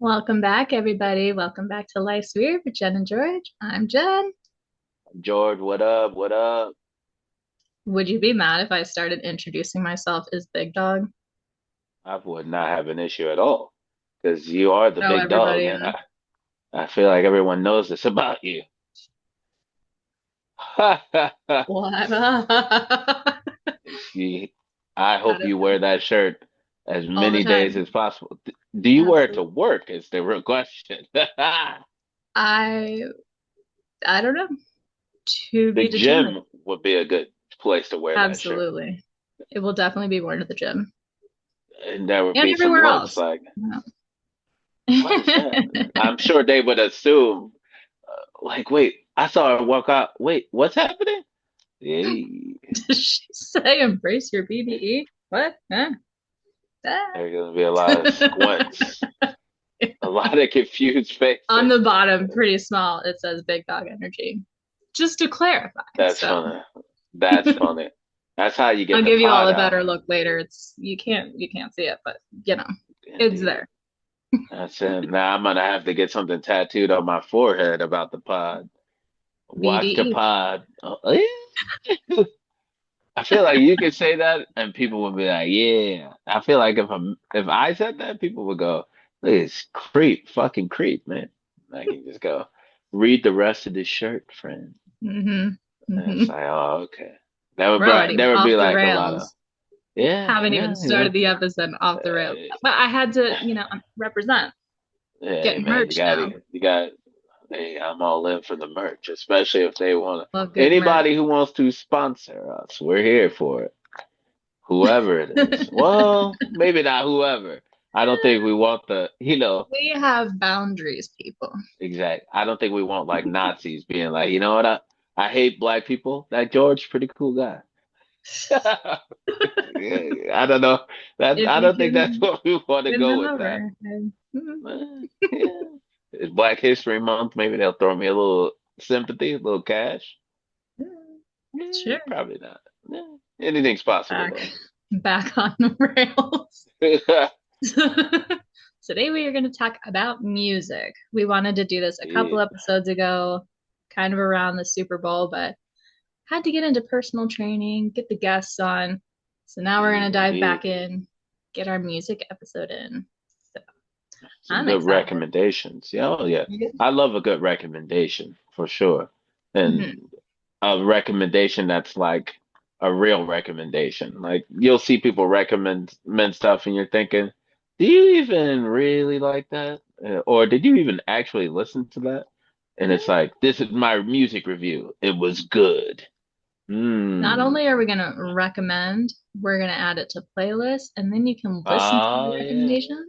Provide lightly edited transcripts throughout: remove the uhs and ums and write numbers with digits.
Welcome back, everybody. Welcome back to Life's Weird with Jen and George. I'm Jen. George, what up? What up? Would you be mad if I started introducing myself as Big Dog? I would not have an issue at all because you are the Oh, big dog, everybody and is. I feel like everyone knows this about you. What? You- I That hope is you wear that shirt as all the many days time. as possible. Do you wear it to Absolutely. work? Is the real question. I I don't know. To The be determined. gym would be a good place to wear that shirt, Absolutely. It will definitely be worn to the gym and there would and be some everywhere looks else. like, No. what is that? I'm sure they would assume, like, wait, I saw her walk out. Wait, what's happening? Hey, Did she say embrace your BBE? What? Huh? there's gonna be a lot of squints, a lot of confused On faces. the bottom, pretty small, it says Big Dog Energy. Just to clarify. That's So funny. That's funny. That's how you I'll get the give you all pod a out. better look later. It's you can't see it, but you know, it's Indeed. there. That's it. Now I'm gonna have to get something tattooed on my forehead about the pod. Watch the BDE. pod. Oh, I feel like you could say that and people would be like, yeah. I feel like if I said that, people would go, look, it's creep, fucking creep, man. I can just go, read the rest of this shirt, friend. Mm-hmm. And it's Mm-hmm. like, oh, okay. We're already There would off be the like a lot of, rails. yeah, Haven't even yeah, yeah. started the episode off the rails. Uh, But I had to, represent. hey, Getting man, merch now. you got, hey, I'm all in for the merch, especially if they want Love to. good merch. Anybody who wants to sponsor us, we're here for it. Whoever it is. Well, maybe not whoever. I don't think we want We have boundaries, people. exact. I don't think we want like Nazis being like, you know what? I hate black people. That George, pretty cool guy. Yeah, I don't know. If I you don't think that's can what we want to win go them with that. over. Yeah. It's Black History Month. Maybe they'll throw me a little sympathy, a little cash. Sure. Probably not. Yeah, anything's possible Back though. back on the rails. Today we are going to talk about music. We wanted to do this a couple Yeah, episodes ago, kind of around the Super Bowl, but had to get into personal training, get the guests on. So now we're going to dive back indeed. in, get our music episode in. So Some I'm good excited. recommendations. Yeah, oh yeah. I love a good recommendation for sure. And Mhm. a recommendation that's like a real recommendation. Like you'll see people recommend stuff and you're thinking, do you even really like that? Or did you even actually listen to that? And it's like, this is my music review. It was good. Not Hmm. only are we going to recommend, we're going to add it to playlists, and then you can listen to the Oh yeah, recommendation.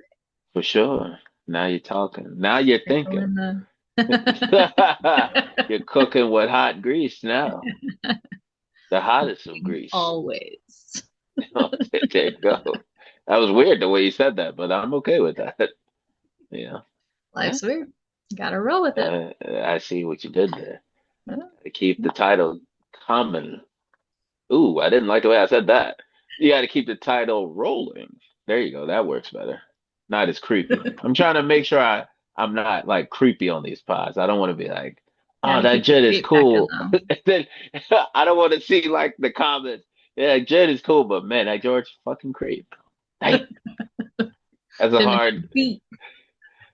for sure. Now you're talking. Now you're Sprinkle thinking. in the You're cooking with hot grease now. The hottest of grease. always. There you go. That was weird the way you said that, but I'm okay with that. Yeah. Yeah. Life's weird. Gotta roll with it. I see what you did there. To keep the title common. Ooh, I didn't like the way I said that. You got to keep the title rolling. There you go. That works better. Not as creepy. I'm trying to make sure I'm not like creepy on these pods. I don't want to be like, oh, Gotta that keep the Jed is creep back in cool. though. And then I don't want to see like the comments. Yeah, Jed is cool, but man, that George fucking creep. Damn. That's a Him and hard his beat.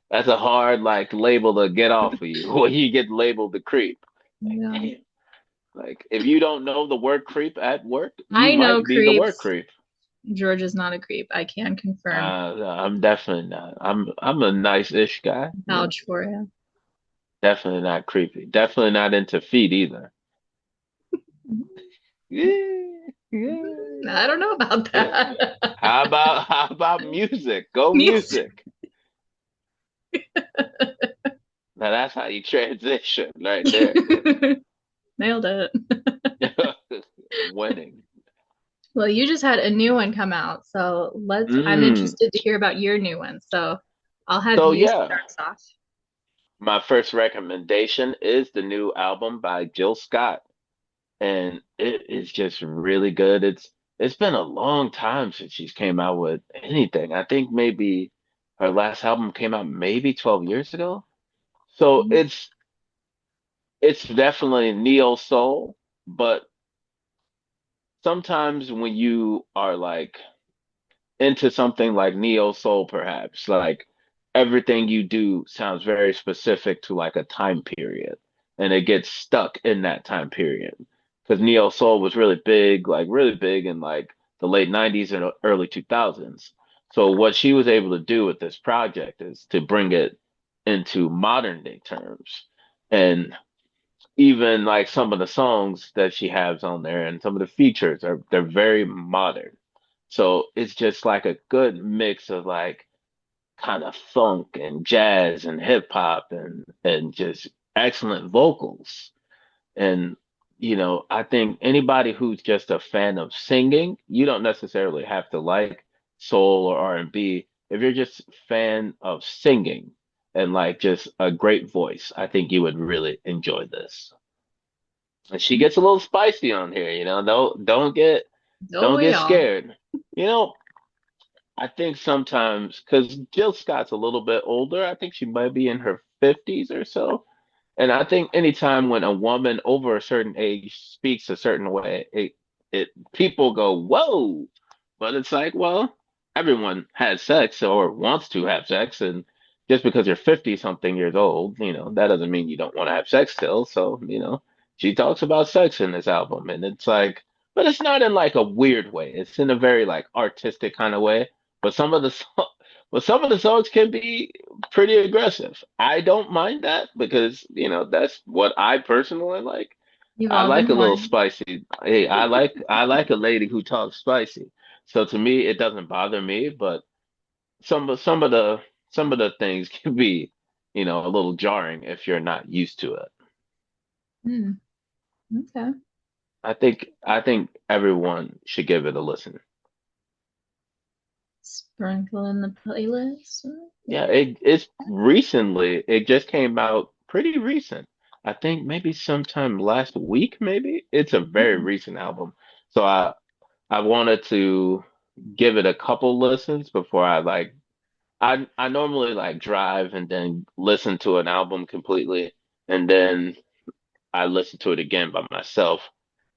that's a hard like label to get off of you when you get labeled the creep. Like, Yeah. damn. Like if you don't know the word creep at work, you I know might be the word creeps. creep. George is not a creep. I can confirm. I'm definitely not. I'm a nice-ish guy. Yeah, Vouch for him. definitely not creepy. Definitely not into feet either. Yeah, I don't know about yeah. that. How about music? Go Music. music. Now that's how you transition right there. Nailed it. Winning. Well, you just had a new one come out, so I'm Mm. interested to hear about your new one. So I'll have So you yeah, start us off. my first recommendation is the new album by Jill Scott, and it is just really good. It's been a long time since she's came out with anything. I think maybe her last album came out maybe 12 years ago. So Mm. it's definitely neo soul, but sometimes when you are like into something like neo soul, perhaps like everything you do sounds very specific to like a time period, and it gets stuck in that time period. Because neo soul was really big in like the late 90s and early 2000s. So what she was able to do with this project is to bring it into modern day terms. And even like some of the songs that she has on there and some of the features are they're very modern. So it's just like a good mix of like kind of funk and jazz and hip hop and just excellent vocals. And I think anybody who's just a fan of singing, you don't necessarily have to like soul or R&B. If you're just a fan of singing and like just a great voice, I think you would really enjoy this. And she gets a little spicy on here, Don't don't we get all? scared. You know, I think sometimes because Jill Scott's a little bit older, I think she might be in her 50s or so. And I think anytime when a woman over a certain age speaks a certain way, it people go, whoa. But it's like, well, everyone has sex or wants to have sex, and just because you're 50 something years old, that doesn't mean you don't want to have sex still. So, she talks about sex in this album, and it's like, but it's not in like a weird way. It's in a very like artistic kind of way. But some of the but some of the songs can be pretty aggressive. I don't mind that because, that's what I personally like. You've I all like been a little warned. spicy. Hey, I like a lady who talks spicy. So to me, it doesn't bother me, but some of the things can be, a little jarring if you're not used to it. Hmm. Okay. I think everyone should give it a listen. Sprinkle in the playlist. Yeah, it just came out pretty recent. I think maybe sometime last week, maybe. It's a very Mm. recent album. So I wanted to give it a couple listens before I normally like drive and then listen to an album completely and then I listen to it again by myself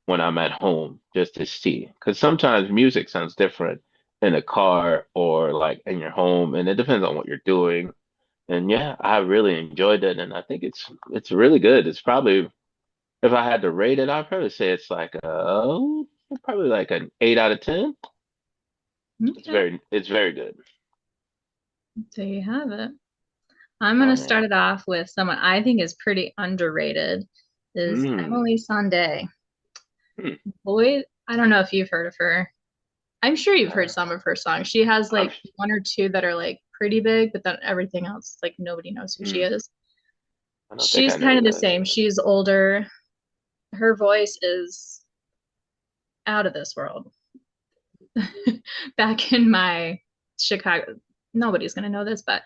when I'm at home just to see. Because sometimes music sounds different in a car or like in your home, and it depends on what you're doing. And yeah, I really enjoyed it, and I think it's really good. It's probably if I had to rate it, I'd probably say it's like probably like an 8 out of 10. Okay. It's very good. There you have it. I'm Oh gonna yeah. start it off with someone I think is pretty underrated, is Mm. Emily Sandé. Hmm. Boy, I don't know if you've heard of her. I'm sure you've heard Uh, some of her songs. She has I'm. like one or two that are like pretty big, but then everything else, like nobody knows who she Mm, is. I don't think She's I know kind who of the that is. same. She's older. Her voice is out of this world. Back in my Chicago, nobody's gonna know this, but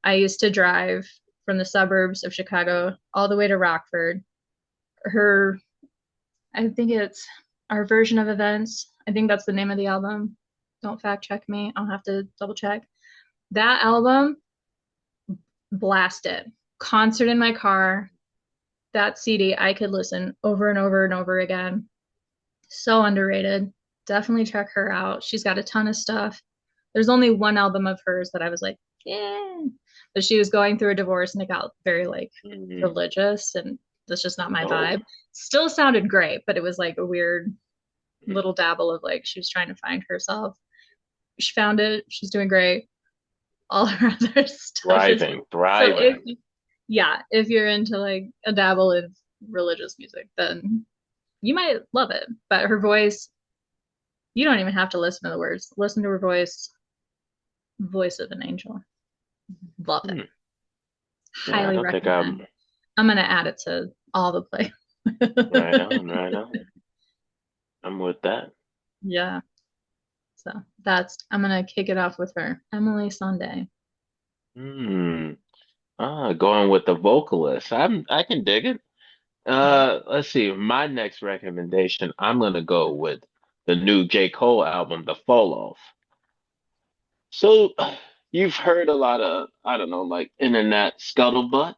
I used to drive from the suburbs of Chicago all the way to Rockford. Her, I think it's Our Version of Events. I think that's the name of the album. Don't fact check me. I'll have to double check. That album, blast it. Concert in my car. That CD I could listen over and over and over again. So underrated. Definitely check her out. She's got a ton of stuff. There's only one album of hers that I was like, yeah. But she was going through a divorce and it got very like Mm. religious and that's just not my Oh. vibe. Still sounded great, but it was like a weird Mm. little dabble of like she was trying to find herself. She found it. She's doing great. All her other stuff is Thriving, so if thriving. yeah, if you're into like a dabble in religious music, then you might love it. But her voice, you don't even have to listen to the words. Listen to her voice, voice of an angel. Love it. Hmm. Yeah, I Highly don't think I'm recommend. I'm gonna add it to all the play. right on, right on. I'm with that. Yeah. So that's I'm gonna kick it off with her. Emily Sandé. Hmm. Going with the vocalist. I can dig it. Let's see. My next recommendation, I'm gonna go with the new J. Cole album, The Fall Off. So, you've heard a lot of, I don't know, like internet scuttlebutt.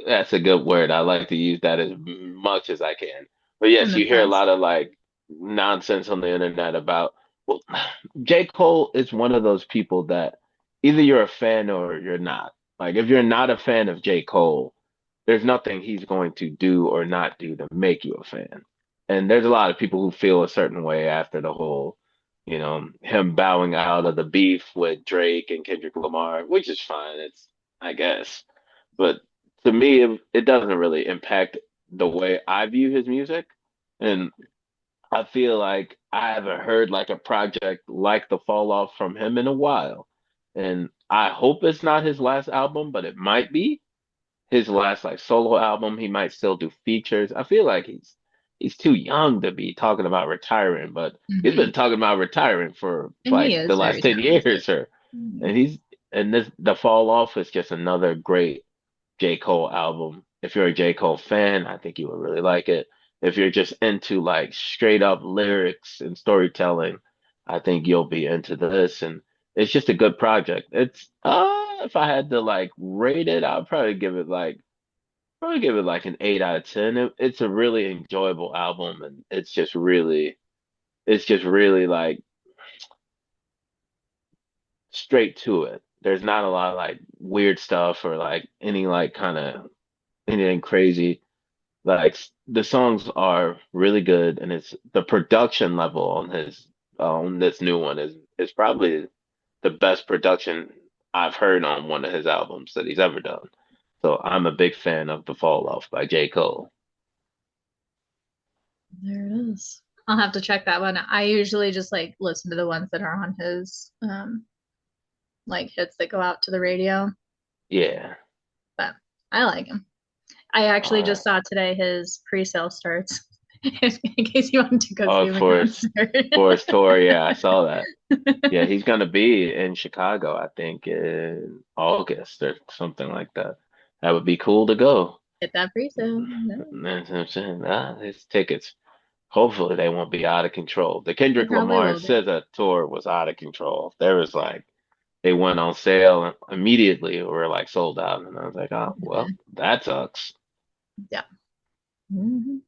That's a good word. I like to use that as much as I can. But In yes, the you hear a past. lot of like nonsense on the internet about, well, J. Cole is one of those people that either you're a fan or you're not. Like if you're not a fan of J. Cole, there's nothing he's going to do or not do to make you a fan. And there's a lot of people who feel a certain way after the whole, him bowing out of the beef with Drake and Kendrick Lamar, which is fine. It's, I guess. But to me, it doesn't really impact the way I view his music. And I feel like I haven't heard like a project like The Fall Off from him in a while. And I hope it's not his last album, but it might be his last like solo album. He might still do features. I feel like he's too young to be talking about retiring, but he's been Hmm. talking about retiring for And he like the is last very 10 talented. years or Mhm. and he's and this The Fall Off is just another great J. Cole album. If you're a J. Cole fan, I think you would really like it. If you're just into like straight up lyrics and storytelling, I think you'll be into this. And it's just a good project. It's if I had to like rate it, I'd probably give it like an 8 out of 10. It's a really enjoyable album and it's just really like straight to it. There's not a lot of like weird stuff or like any like kind of anything crazy. Like the songs are really good, and it's the production level on this new one is probably the best production I've heard on one of his albums that he's ever done. So I'm a big fan of The Fall Off by J. Cole. There it is. I'll have to check that one. I usually just like listen to the ones that are on his like hits that go out to the radio, Yeah. but I like him. I actually All just right. saw today his pre-sale starts in case you wanted to go Oh, see him in concert. for his tour, yeah, I saw that. Yeah, he's gonna be in Chicago, I think, in August or something like that. That would be cool to go. Get that pre-sale. No, That's what I'm saying. His tickets. Hopefully they won't be out of control. The they Kendrick probably Lamar will be. SZA tour was out of control. There was like they went on sale immediately or were like sold out, and I was like, oh well, Mhm. that sucks. Yeah. Mhm.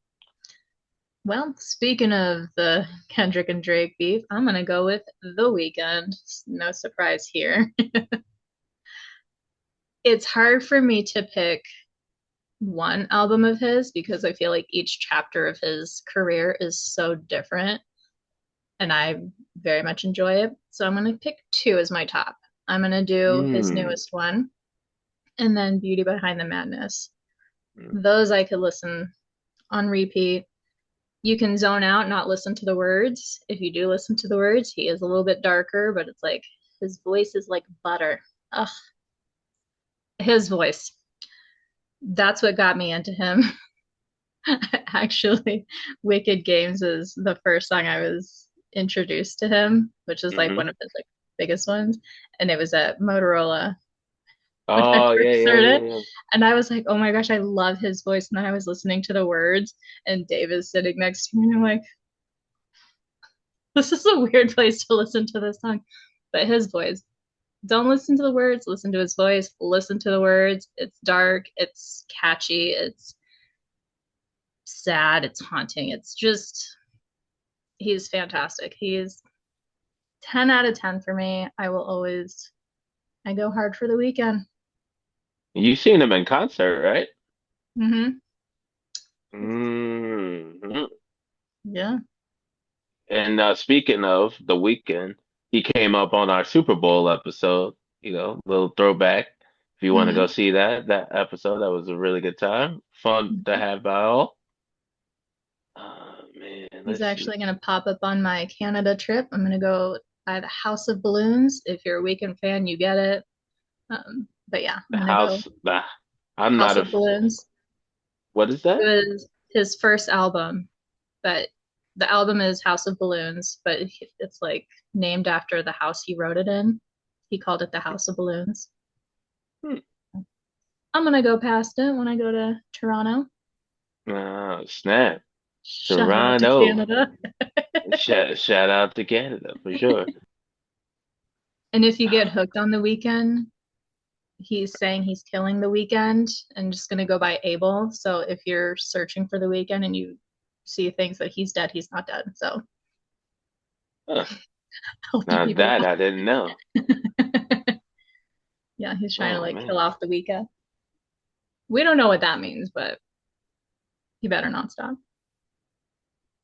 Well, speaking of the Kendrick and Drake beef, I'm gonna go with The Weeknd. No surprise here. It's hard for me to pick one album of his because I feel like each chapter of his career is so different and I very much enjoy it. So I'm going to pick two as my top. I'm going to do his Hmm. newest one and then Beauty Behind the Madness. Those I could listen on repeat. You can zone out, not listen to the words. If you do listen to the words, he is a little bit darker, but it's like his voice is like butter. Ugh, his voice. That's what got me into him. Actually, Wicked Games is the first song I was introduced to him, which is like Hmm. one of his like biggest ones. And it was at Motorola when I Oh yeah, first yeah, heard yeah, it. yeah. And I was like, oh my gosh, I love his voice. And then I was listening to the words, and Dave is sitting next to me, and I'm like, this is a weird place to listen to this song. But his voice, don't listen to the words, listen to his voice, listen to the words. It's dark, it's catchy, it's sad, it's haunting. It's just he's fantastic. He's 10 out of 10 for me. I go hard for The Weeknd. You seen him in concert, right? Mm-hmm. Hmm. Yeah. And speaking of the weekend, he came up on our Super Bowl episode. Little throwback. If you want to go Mm-hmm. see that episode, that was a really good time. Fun to have by all. Man, He's let's see. actually going to pop up on my Canada trip. I'm going to go by the House of Balloons. If you're a Weekend fan, you get it. But yeah, The I'm going to go house. I'm House not of Balloons. what is It that? was his first album, but the album is House of Balloons, but it's like named after the house he wrote it in. He called it the House of Balloons. Hmm. I'm gonna go past it when I go to Toronto. Snap. Shout out to Toronto. Canada. Shout out to Canada for sure. And if you get hooked on The Weeknd, he's saying he's killing The Weeknd and just gonna go by Abel. So if you're searching for The Weeknd and you see things that he's dead, he's not dead. So Huh. I'll keep Now you that I didn't know. posted. Yeah, he's trying to Oh like kill man. off The Weeknd. We don't know what that means, but he better not stop.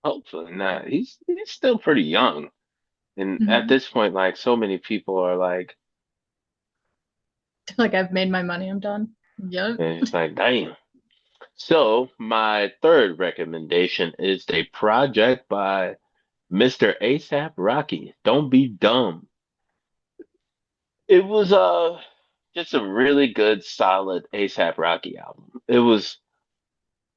Hopefully not. He's still pretty young. And at Mhm. this point, like so many people are like, Like I've made my money, I'm done. Yep. and it's like, damn. So my third recommendation is a project by Mr. ASAP Rocky. Don't be dumb. It was just a really good, solid ASAP Rocky album. It was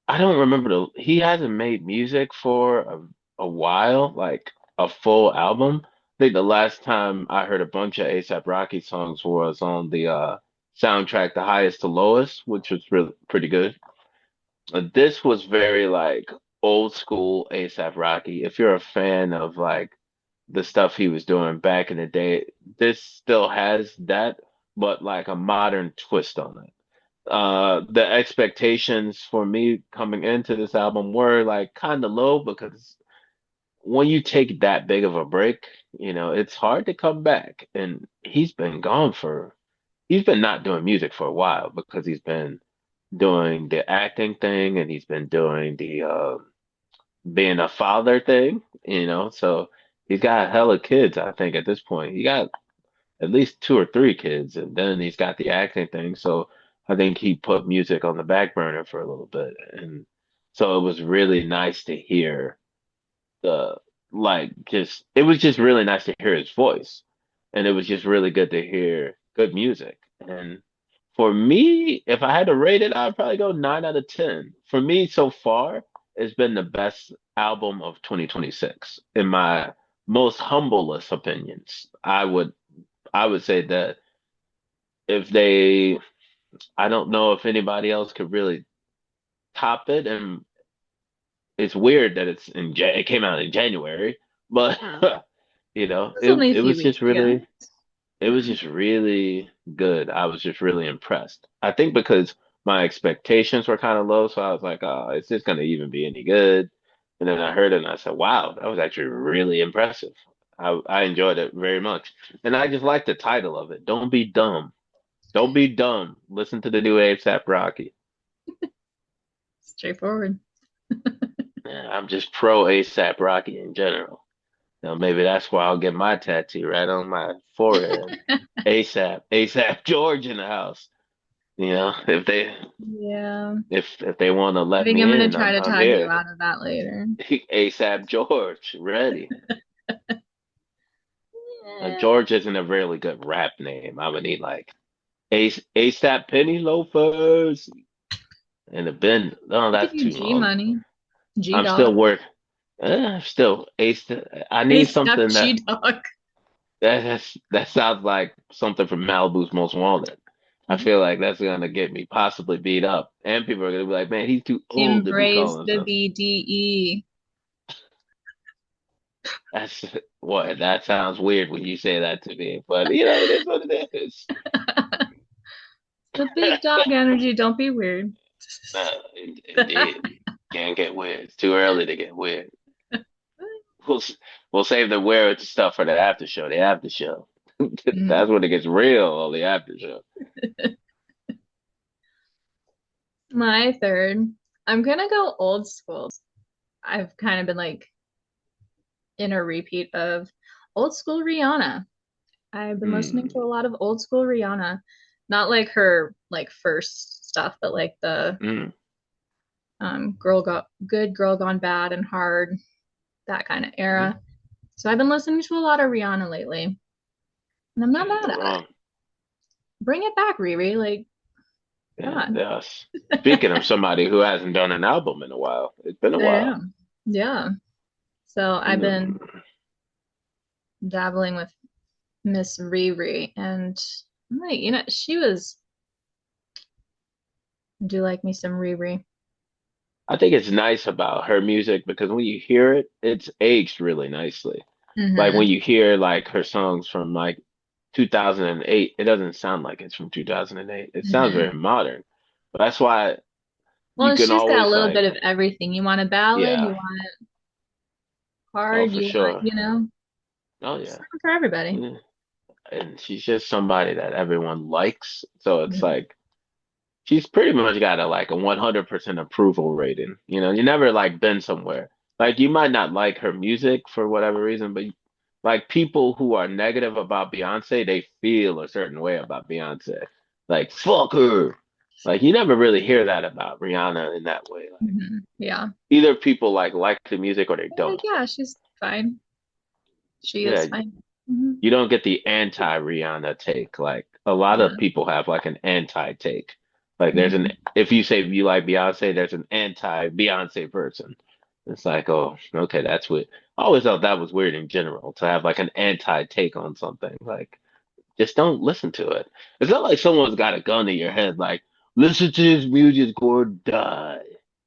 I don't remember he hasn't made music for a while, like a full album. I think the last time I heard a bunch of ASAP Rocky songs was on the soundtrack The Highest to Lowest, which was really pretty good. This was very like old school ASAP Rocky. If you're a fan of like the stuff he was doing back in the day, this still has that, but like a modern twist on it. The expectations for me coming into this album were like kind of low because when you take that big of a break, it's hard to come back. And he's been not doing music for a while because he's been doing the acting thing and he's been doing the being a father thing. So he's got hella kids, I think, at this point. He got at least two or three kids, and then he's got the acting thing. So I think he put music on the back burner for a little bit, and so it was really nice to hear the like just it was just really nice to hear his voice, and it was just really good to hear good music. And for me, if I had to rate it, I'd probably go 9 out of 10. For me, so far, it's been the best album of 2026 in my most humblest opinions. I would say that if they, I don't know if anybody else could really top it. And it's weird that it came out in January, but It's it only a it few was weeks just ago. really it was just really good. I was just really impressed. I think because my expectations were kind of low, so I was like, oh, is this gonna even be any good? And then I heard it and I said, wow, that was actually really impressive. I enjoyed it very much. And I just like the title of it. Don't be dumb. Don't be dumb. Listen to the new ASAP Rocky. Straightforward. Yeah, I'm just pro ASAP Rocky in general. Now maybe that's why I'll get my tattoo right on my forehead. ASAP, ASAP George in the house. Yeah. If they want to I let think me I'm gonna in, try I'm to I'm talk you here. out of that later. ASAP George, ready. Yeah. George isn't a really good rap name. I would need like ASAP Penny Loafers and a Ben. No, I could that's do too G long. Money. G I'm Dog. still work. Still Ace. I need ASAP something G Dog. that sounds like something from Malibu's Most Wanted. I feel like that's gonna get me possibly beat up, and people are gonna be like, "Man, he's too old to be Embrace calling the himself." BDE. That's what that sounds weird when you say that to me, but it is what it is. The big dog energy. Don't be weird. Indeed, can't get weird. It's too early to get weird. We'll s- we'll save the weird stuff for the after show. The after show. Mhm. That's when it gets real on the after show. My third. I'm gonna go old school. I've kind of been like in a repeat of old school Rihanna. I've been listening to Mm, a lot of old school Rihanna. Not like her like first stuff, but like the mm, good girl gone bad and hard, that kind of mm. era. So I've been listening to a lot of Rihanna lately, and I'm not Can't mad go at it. wrong. Bring it back, Riri. Like, come And on. speaking of somebody who hasn't done an album in a while, it's been a Yeah. while. Yeah. So I've been Mm, dabbling with Miss Riri, and I'm like, she was do like me some Riri. I think it's nice about her music because when you hear it, it's aged really nicely. Like Mm-hmm. when you hear like her songs from like 2008, it doesn't sound like it's from 2008. It sounds Hmm. very modern. But that's why you Well, can she's got a always little bit like, of everything. You want a ballad, yeah, you want oh hard, for you want, sure. Oh yeah. something for everybody. Yeah. And she's just somebody that everyone likes. So it's Mhm. like she's pretty much got a 100% approval rating. You never like been somewhere. Like you might not like her music for whatever reason, but like people who are negative about Beyonce, they feel a certain way about Beyonce. Like fuck her. Like you never really hear that about Rihanna in that way. Like Yeah. either people like the music or they They're like, don't. yeah, she's fine. She Yeah, is fine. Hmm. you don't get the anti-Rihanna take. Like a lot Yeah. of people have like an anti-take. Like there's an Hmm. if you say you like Beyonce, there's an anti-Beyonce person. It's like, oh, okay, that's what I always thought that was weird in general to have like an anti-take on something. Like just don't listen to it. It's not like someone's got a gun to your head, like, listen to this music or die.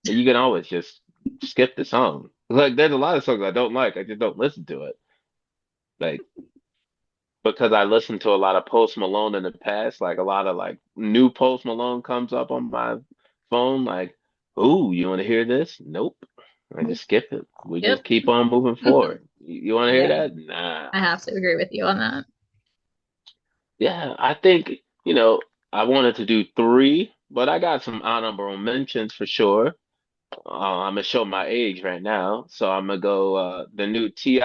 And you can always just skip the song. Like there's a lot of songs I don't like, I just don't listen to it. Like because I listened to a lot of Post Malone in the past, like a lot of like new Post Malone comes up on my phone, like, ooh, you want to hear this? Nope. I just skip it. We just Yep. keep on moving forward. You want to hear Yeah, that? Nah. I have to agree with you on that. Yeah, I think, you know, I wanted to do three, but I got some honorable mentions for sure. I'm gonna show my age right now, so I'm gonna go the new Ti.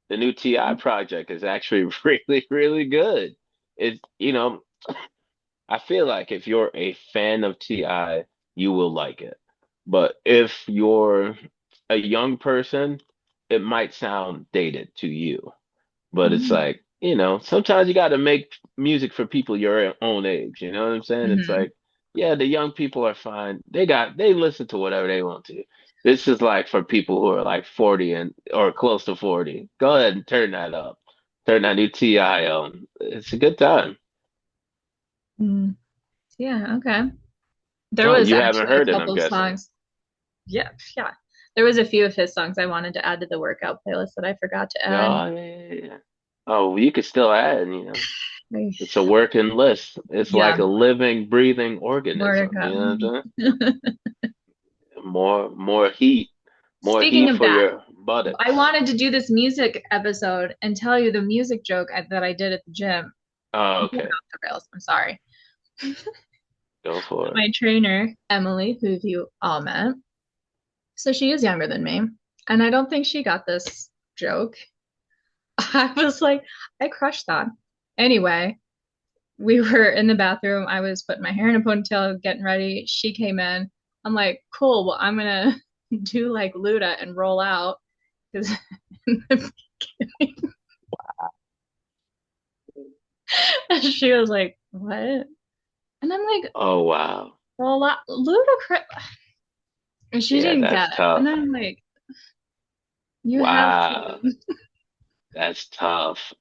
The new Ti project is actually really, really good. It's, I feel like if you're a fan of Ti, you will like it. But if you're a young person, it might sound dated to you. But it's Mm-hmm. like, sometimes you got to make music for people your own age. You know what I'm saying? It's Hmm. like, yeah, the young people are fine. They listen to whatever they want to. This is like for people who are like 40 and or close to 40. Go ahead and turn that up. Turn that new Ti on. It's a good time. Mm. Yeah, okay. There Oh, was you haven't actually a heard it, I'm couple of guessing. songs. Yeah, yeah. There was a few of his songs I wanted to add to the workout playlist that I forgot to add. Oh, yeah, yeah, yeah. Oh, you could still add. Like, It's a working list. It's like yeah, a living, breathing more to organism. You know what come. I'm saying? More Speaking heat of for that, your I buttocks. wanted to do this music episode and tell you the music joke that I did at the gym. Oh, I'm going okay. off the rails. I'm sorry. Go for it. My trainer, Emily, who you all met, so she is younger than me, and I don't think she got this joke. I was like, I crushed that. Anyway, we were in the bathroom. I was putting my hair in a ponytail, getting ready. She came in. I'm like, cool. Well, I'm gonna do like Luda and roll out because she was like, what? And I'm like, Oh, wow. roll out, ludicrous. And she Yeah, didn't that's get it. And tough. I'm like, you have Wow. to. That's tough.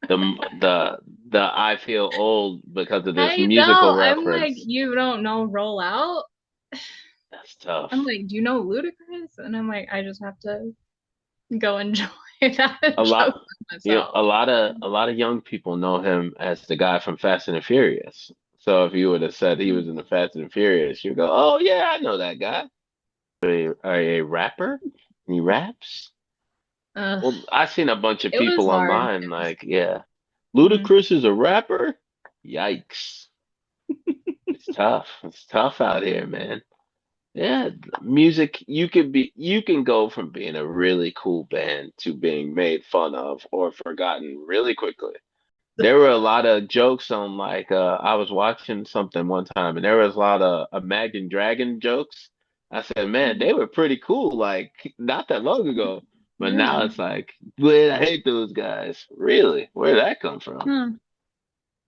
The I feel old because of this I know. musical I'm like, reference. you don't know roll out? That's I'm tough. like, do you know ludicrous? And I'm like, I just have to go enjoy that A and joke lot, with myself. a lot of young people know him as the guy from Fast and the Furious. So if you would have said he was in the Fast and the Furious, you'd go, "Oh yeah, I know that guy." A rapper? And he raps? Ugh, Well, I've seen a bunch of it was people hard. online like, yeah, Mm. Ludacris is a rapper? Yikes. It's tough. It's tough out here, man. Yeah, music, you can go from being a really cool band to being made fun of or forgotten really quickly. There were a lot of jokes on like I was watching something one time and there was a lot of Imagine Dragon jokes. I said, man, they were pretty cool like not that long ago. But now Yeah. it's like, man, I hate those guys. Really? Where'd that come from? Huh.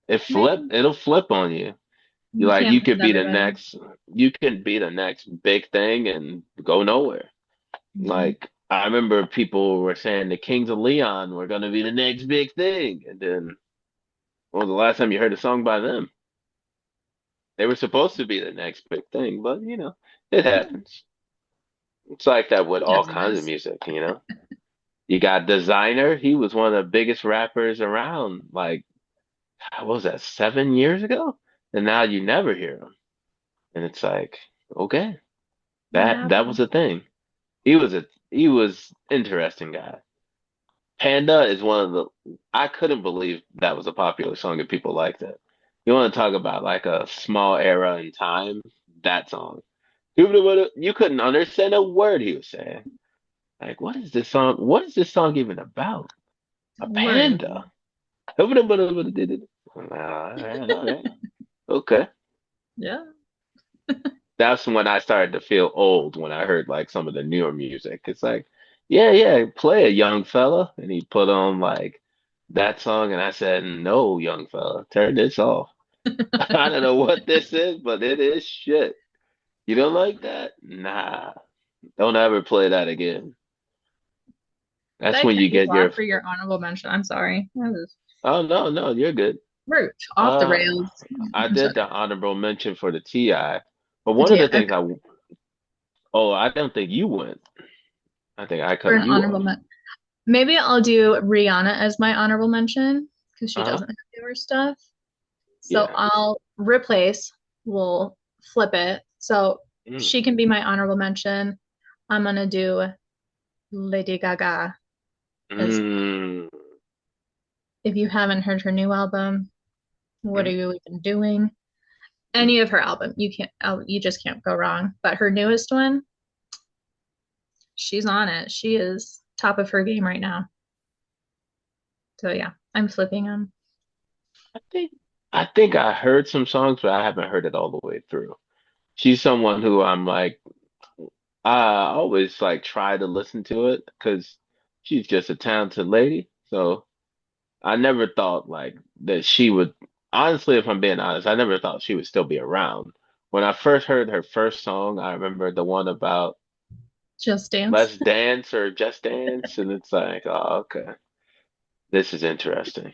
Maybe It'll flip on you. You you like can't you please could be everybody. you can be the next big thing and go nowhere. Mhm. Like I remember people were saying the Kings of Leon were gonna be the next big thing. And then when was the last time you heard a song by them? They were supposed to be the next big thing, but it happens. It's like that with all As it kinds of is. music. You got Designer, he was one of the biggest rappers around, like what was that, 7 years ago? And now you never hear him. And it's like, okay, What that happened? was a thing. He was interesting guy. Panda is one of the I couldn't believe that was a popular song and people liked it. You want to talk about like a small era in time? That song. You couldn't understand a word he was saying. Like, what is this song? What is this song even about? A Word. panda. All right, all right. Okay. Yeah. That's when I started to feel old when I heard like some of the newer music. It's like, yeah, yeah, play it, young fella. And he put on like that song, and I said, no, young fella, turn this off. I don't know what this is, but it is shit. You don't like that? Nah, don't ever play that again. Did That's I when cut you you get off your, for your honorable mention? I'm sorry. That was oh no, no, you're good. rude. Off the Uh, rails. I I'm did sorry. the honorable mention for the TI, but The one of TA. the Okay. things oh, I don't think you went. I think I For cut an you honorable off. mention. Maybe I'll do Rihanna as my honorable mention because she Uh-huh. doesn't have newer stuff. So Yeah. I'll replace, we'll flip it. So Mm. she can be my honorable mention. I'm gonna do Lady Gaga as Mm. if you haven't heard her new album, what are Mm. you even doing? Mm. Any of her album, you just can't go wrong. But her newest one, she's on it. She is top of her game right now. So yeah, I'm flipping them. I think I think I heard some songs, but I haven't heard it all the way through. She's someone who I'm like I always like try to listen to it because she's just a talented lady. So I never thought like that she would honestly, if I'm being honest, I never thought she would still be around. When I first heard her first song, I remember the one about Just Dance. Let's Dance or Just Dance, and it's like, oh, okay, this is interesting.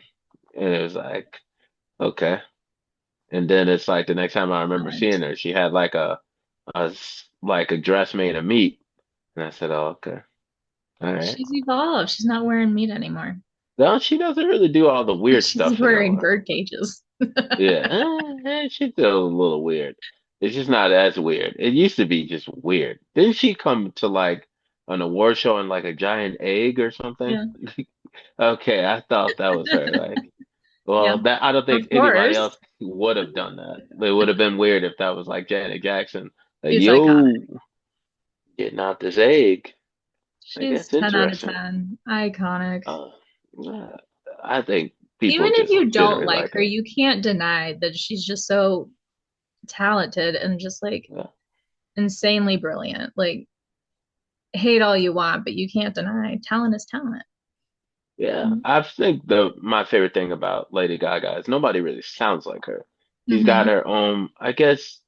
And it was like, okay. And then it's like the next time I remember seeing her, she had like like a dress made of meat, and I said, oh, okay, all right. She's evolved. She's not wearing meat anymore. No, she doesn't really do all the weird She's stuff wearing anymore. bird cages. Yeah, she's still a little weird. It's just not as weird. It used to be just weird. Didn't she come to like an award show in like a giant egg or something? Yeah. Okay, I thought that was her. Like, Yeah. well, that I don't think Of anybody course. else would have done that. It would have been weird if that was like Janet Jackson. Like, She's iconic. yo, getting out this egg. Like, She's that's 10 out of interesting. 10. Iconic. Uh, yeah, I think Even people if just you don't generally like like her, her. you can't deny that she's just so talented and just like Yeah. insanely brilliant. Like, hate all you want, but you can't deny talent is talent. Yeah, I think the my favorite thing about Lady Gaga is nobody really sounds like her. She's got Mm-hmm. her own, I guess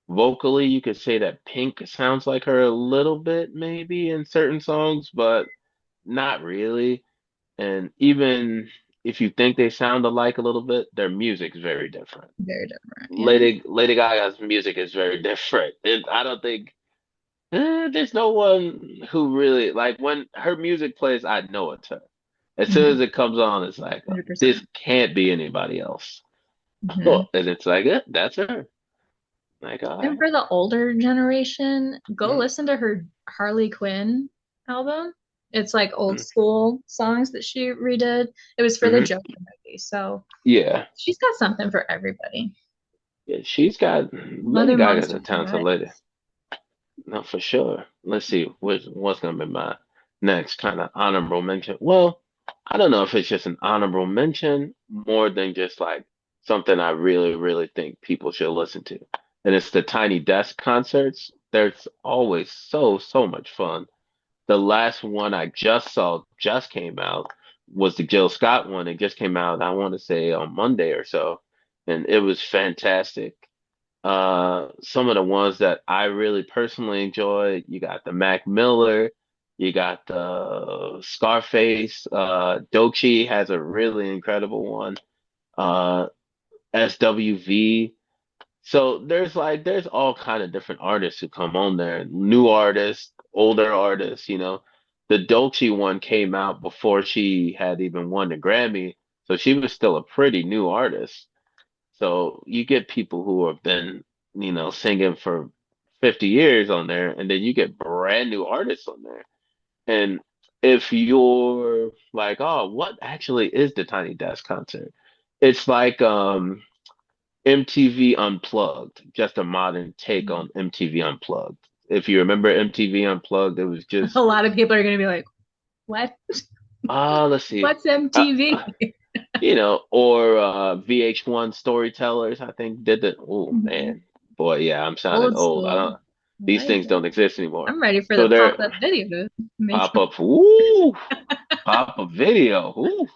vocally you could say that Pink sounds like her a little bit maybe in certain songs, but not really. And even if you think they sound alike a little bit, their music's very different. Very different. Yeah. Lady Gaga's music is very different. I don't think there's no one who really like when her music plays, I know it's her. As soon as Mm-hmm. it comes on, it's like, oh, this 100%. can't be anybody else. Mm-hmm. And it's like, that's her. Like, all And right. for the older generation, go Mm, listen to her Harley Quinn album. It's like old mm, school songs that she redid. It was for the mhm. Joker movie. So Yeah. she's got something for everybody. Yeah, she's got Lady Mother Gaga's Monster a talented lady. vibes. No, for sure. Let's see what's gonna be my next kind of honorable mention. Well, I don't know if it's just an honorable mention more than just like something I really, really think people should listen to. And it's the Tiny Desk concerts. There's always so much fun. The last one I just saw just came out was the Jill Scott one. It just came out, I want to say on Monday or so, and it was fantastic. Some of the ones that I really personally enjoyed, you got the Mac Miller, you got the Scarface, Doechii has a really incredible one, SWV. So there's all kind of different artists who come on there, new artists, older artists, you know. The Doechii one came out before she had even won the Grammy, So she was still a pretty new artist. So you get people who have been, singing for 50 years on there, and then you get brand new artists on there. And if you're like, oh, what actually is the Tiny Desk concert? It's like MTV Unplugged, just a modern take on MTV Unplugged. If you remember MTV Unplugged, it was A just, lot of people are going to be like, what? let's see. What's MTV? Or VH1 Storytellers, I think did it. Oh Mhm. man, boy, yeah, I'm sounding Old old. I school. don't. I These like things it. don't exist anymore. I'm ready for So the they're pop-up video to make pop up. Ooh, pop up video. Ooh.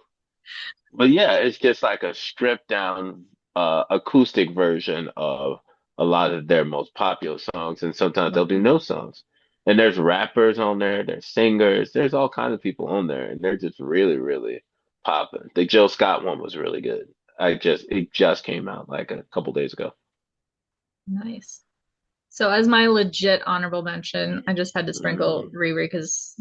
But yeah, it's just like a stripped down acoustic version of a lot of their most popular songs, and sometimes they'll do no songs. And there's rappers on there, there's singers, there's all kinds of people on there, and they're just really, really popping. The Jill Scott one was really good. It just came out like a couple days ago. nice. So as my legit honorable mention, I just had to sprinkle Mm, Riri because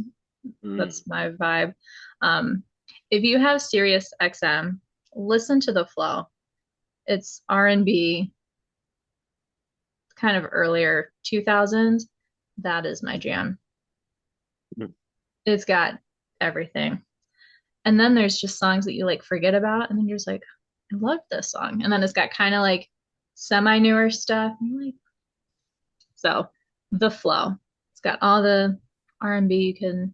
mm, that's my vibe. Um, if you have Sirius XM, listen to the flow. It's R&B, kind of earlier 2000s. That is my jam. mm. It's got everything. And then there's just songs that you like forget about, and then you're just like, I love this song. And then it's got kind of like semi newer stuff. And you're like, so the flow. It's got all the R&B you can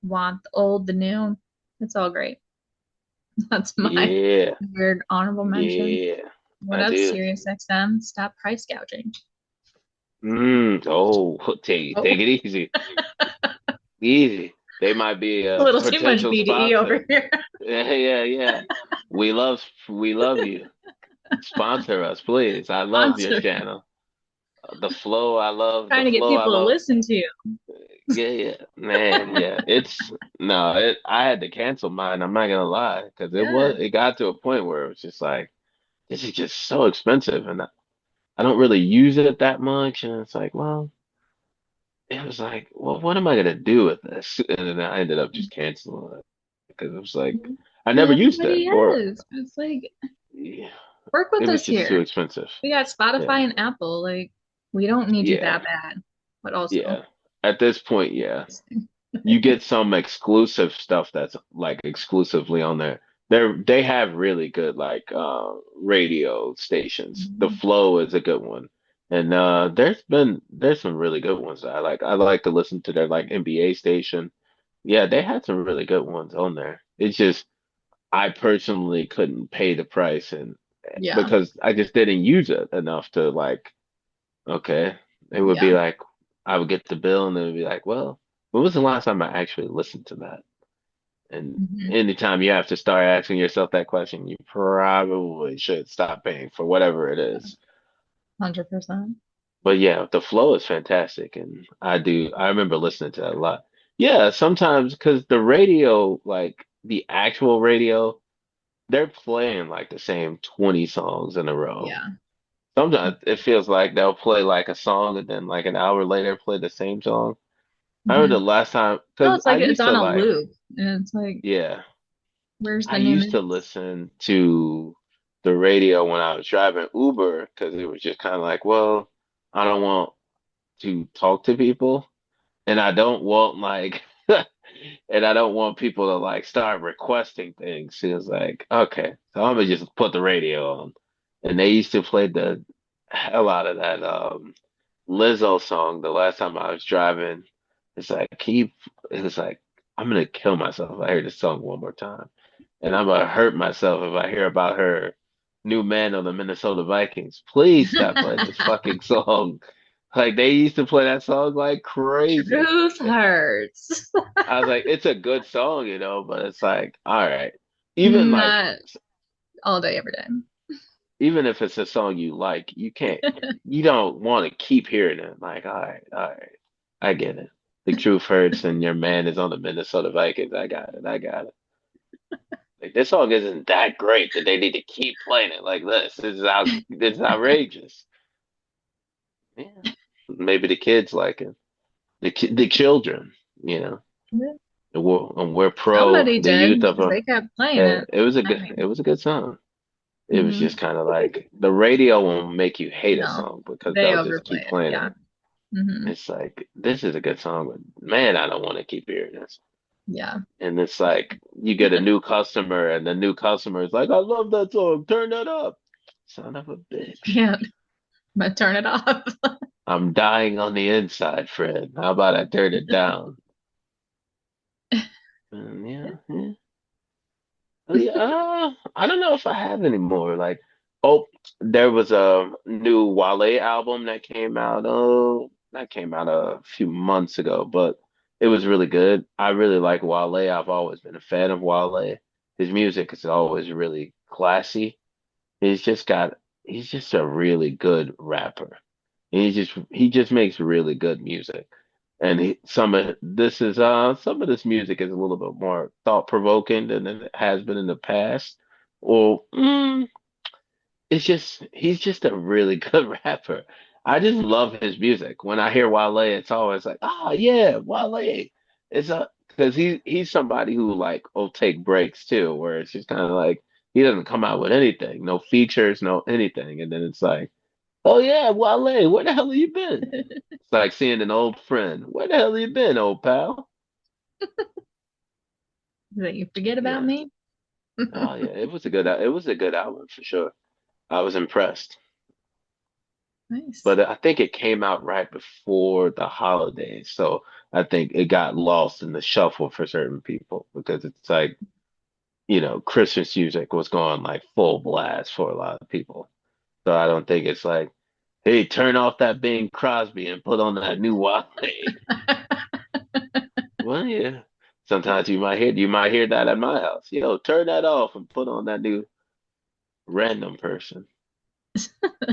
want, the old, the new. It's all great. That's my Yeah, weird honorable mention. yeah, What I up, do. Sirius XM? Stop price gouging. Oh, Oh, take it easy. Easy. They might be a a little too much potential BDE over sponsor. here. Yeah, yeah, yeah. We love you. Sponsor us, please. I love your Sponsor. channel. The flow, I love the Trying to get flow, I people to love. listen to you. Yeah, yeah, man, yeah. It's no, it. I had to cancel mine. I'm not gonna lie, because Yeah. it got to a point where it was just like this is just so expensive, and I don't really use it that much, and it's like, well, it was like, well, what am I gonna do with this? And then I ended up just canceling it because it was like I But never used it, everybody or is. It's like, yeah, work it with was us just too here. expensive. We got Yeah, Spotify and Apple. Like, we don't need you yeah, that bad. But also, yeah. At this point, yeah. You get some exclusive stuff that's like exclusively on there. They have really good like radio stations. The Flow is a good one. And there's some really good ones that I like. I like to listen to their like NBA station. Yeah, they had some really good ones on there. It's just I personally couldn't pay the price and yeah, because I just didn't use it enough to like okay. It would be yeah. like I would get the bill and it would be like, well, when was the last time I actually listened to that? And Mhm. anytime you have to start asking yourself that question, you probably should stop paying for whatever it is. 100%. But yeah, the flow is fantastic, and I remember listening to that a lot. Yeah, sometimes because the radio, like the actual radio, they're playing like the same 20 songs in a row. Yeah. Sometimes it feels like they'll play like a song and then like an hour later play the same song. I remember Mhm. the last time, No, because it's I like it's used to on a like, loop. And it's like, yeah, where's I the new used to mix? listen to the radio when I was driving Uber because it was just kind of like, well, I don't want to talk to people and I don't want like, and I don't want people to like start requesting things. It was like, okay, so I'm gonna just put the radio on. And they used to play the hell out of that Lizzo song the last time I was driving. It's like, it was like, I'm gonna kill myself if I hear this song one more time. And I'm gonna hurt myself if I hear about her new man on the Minnesota Vikings. Please stop playing this fucking song. Like they used to play that song like crazy. Truth hurts. I was like, it's a good song, but it's like, all right. Even like Not all day, every day. even if it's a song you like, you don't want to keep hearing it. Like, all right, I get it. The truth hurts, and your man is on the Minnesota Vikings. I got it. I got it. Like this song isn't that great that they need to keep playing it like this. This is outrageous. Yeah, maybe the kids like it. The children. And we're pro Somebody the did youth of because they kept playing it. I it mean, was a good song. It was hmm just kind of like the radio won't make you hate a no, song because they they'll just overplay keep it. playing Yeah. it. hmm It's like this is a good song, but man, I don't want to keep hearing this. Yeah. And it's like you get a new customer, and the new customer is like, "I love that song. Turn that up, son of a bitch. Can't, but turn it off. I'm dying on the inside, Fred. How about I turn it down?" And yeah. Oh, yeah, I don't know if I have any more. Like, oh, there was a new Wale album that came out. Oh, that came out a few months ago, but it was really good. I really like Wale. I've always been a fan of Wale. His music is always really classy. He's just got, he's just a really good rapper. He just makes really good music. And some of this music is a little bit more thought provoking than it has been in the past. Well, it's just he's just a really good rapper. I just love his music. When I hear Wale, it's always like, ah, yeah, Wale. It's a because he's somebody who like will take breaks too, where it's just kind of like he doesn't come out with anything, no features, no anything, and then it's like, oh yeah, Wale, where the hell have you been? It's like seeing an old friend. Where the hell have you been, old pal? That you forget about Yeah. me? Oh yeah, it was a good album for sure. I was impressed. Nice. But I think it came out right before the holidays, so I think it got lost in the shuffle for certain people because it's like, Christmas music was going like full blast for a lot of people. So I don't think it's like, hey, turn off that Bing Crosby and put on that new Wale. Well, yeah. Sometimes you might hear that at my house. Turn that off and put on that new random person.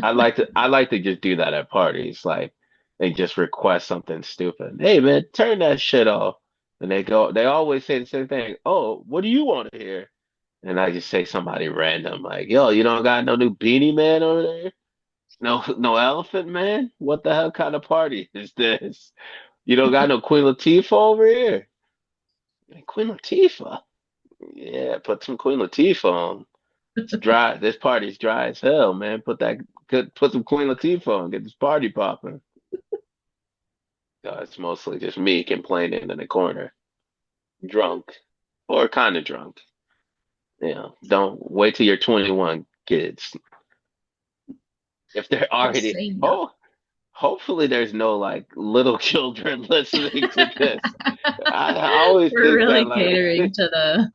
I like to just do that at parties, like they just request something stupid. Hey man, turn that shit off. And they always say the same thing. Oh, what do you want to hear? And I just say somebody random, like, yo, you don't got no new Beanie Man over there? No Elephant Man? What the hell kind of party is this? You don't got no Queen Latifah over here? Queen Latifah? Yeah, put some Queen Latifah on. It's dry. This party's dry as hell, man. Put some Queen Latifah on. Get this party popping. It's mostly just me complaining in the corner, drunk or kind of drunk. Don't wait till you're 21, kids. If they're Just already, say no. oh, hopefully there's no like little children listening to this. I always We're think that really catering to the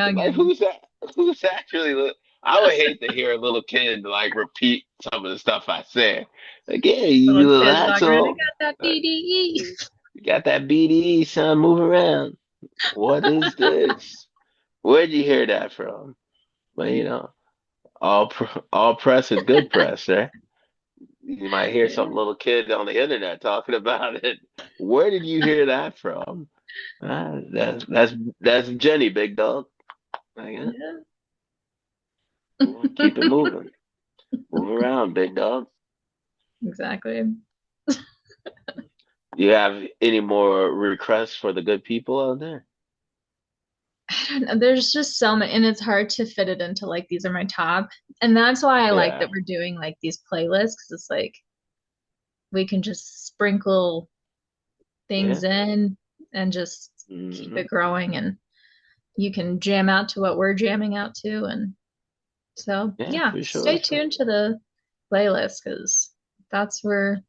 like youngins. who's that? Who's actually? I would hate to hear a little kid like repeat some of the stuff I said. Like, yeah, you Little little kids walking around. I asshole. got that Like, BDE. you got that BDE, son. Move around. What is this? Where'd you hear that from? But all press is good press, right? You might hear some Yeah. little kid on the internet talking about it. Where did you hear that from? That's Jenny, big dog. Like, Yeah. keep it moving. Move around, big dog. Exactly. Do you have any more requests for the good people out there? I don't know. There's just so many, and it's hard to fit it into like these are my top. And that's why I like Yeah, that we're doing like these playlists because it's like we can just sprinkle yeah. things in and just keep Hmm. it growing and you can jam out to what we're jamming out to. And so, Yeah, yeah, for stay sure. tuned to the playlist because that's where